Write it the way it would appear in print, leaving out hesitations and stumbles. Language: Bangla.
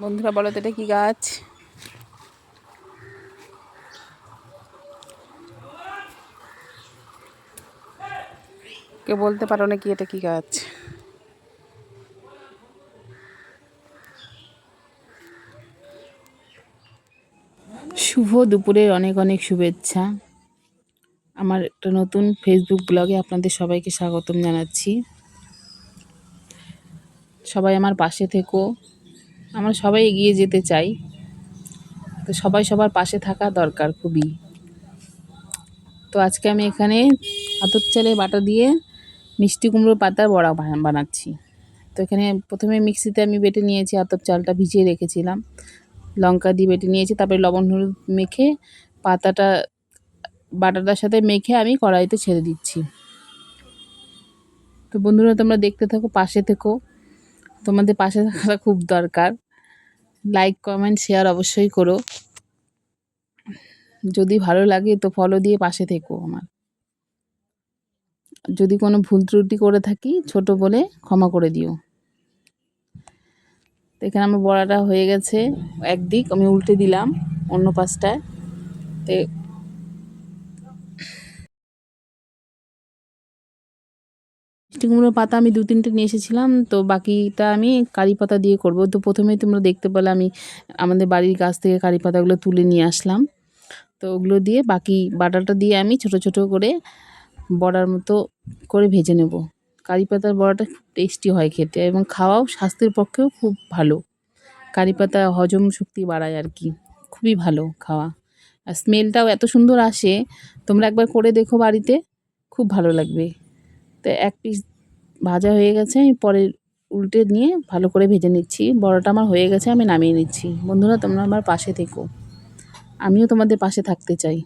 বন্ধুরা বলো তো এটা কি গাছ? কে বলতে পারো নাকি এটা কি গাছ? শুভ দুপুরের অনেক অনেক শুভেচ্ছা। আমার একটা নতুন ফেসবুক ব্লগে আপনাদের সবাইকে স্বাগতম জানাচ্ছি। সবাই আমার পাশে থেকো। আমরা সবাই এগিয়ে যেতে চাই, তো সবাই সবার পাশে থাকা দরকার খুবই। তো আজকে আমি এখানে আতপ চালের বাটা দিয়ে মিষ্টি কুমড়োর পাতার বড়া বানাচ্ছি। তো এখানে প্রথমে মিক্সিতে আমি বেটে নিয়েছি, আতপ চালটা ভিজিয়ে রেখেছিলাম, লঙ্কা দিয়ে বেটে নিয়েছি, তারপরে লবণ হলুদ মেখে পাতাটা বাটাটার সাথে মেখে আমি কড়াইতে ছেড়ে দিচ্ছি। তো বন্ধুরা তোমরা দেখতে থাকো, পাশে থেকো, তোমাদের পাশে থাকাটা খুব দরকার। লাইক কমেন্ট শেয়ার অবশ্যই করো, যদি ভালো লাগে তো ফলো দিয়ে পাশে থেকো আমার। যদি কোনো ভুল ত্রুটি করে থাকি ছোট বলে ক্ষমা করে দিও। তো এখানে আমার বড়াটা হয়ে গেছে, একদিক আমি উল্টে দিলাম অন্য পাশটায়। তো মিষ্টি কুমড়োর পাতা আমি 2-3টে নিয়ে এসেছিলাম, তো বাকিটা আমি কারি পাতা দিয়ে করব। তো প্রথমেই তোমরা দেখতে পেলে আমি আমাদের বাড়ির গাছ থেকে কারি পাতাগুলো তুলে নিয়ে আসলাম। তো ওগুলো দিয়ে বাকি বাটাটা দিয়ে আমি ছোট ছোট করে বড়ার মতো করে ভেজে নেব। কারি পাতার বড়াটা খুব টেস্টি হয় খেতে, এবং খাওয়াও স্বাস্থ্যের পক্ষেও খুব ভালো। কারি পাতা হজম শক্তি বাড়ায় আর কি, খুবই ভালো খাওয়া। আর স্মেলটাও এত সুন্দর আসে, তোমরা একবার করে দেখো বাড়িতে, খুব ভালো লাগবে। তো এক পিস ভাজা হয়ে গেছে, আমি পরে উল্টে নিয়ে ভালো করে ভেজে নিচ্ছি। বড়াটা আমার হয়ে গেছে, আমি নামিয়ে নিচ্ছি। বন্ধুরা তোমরা আমার পাশে থেকো, আমিও তোমাদের পাশে থাকতে চাই।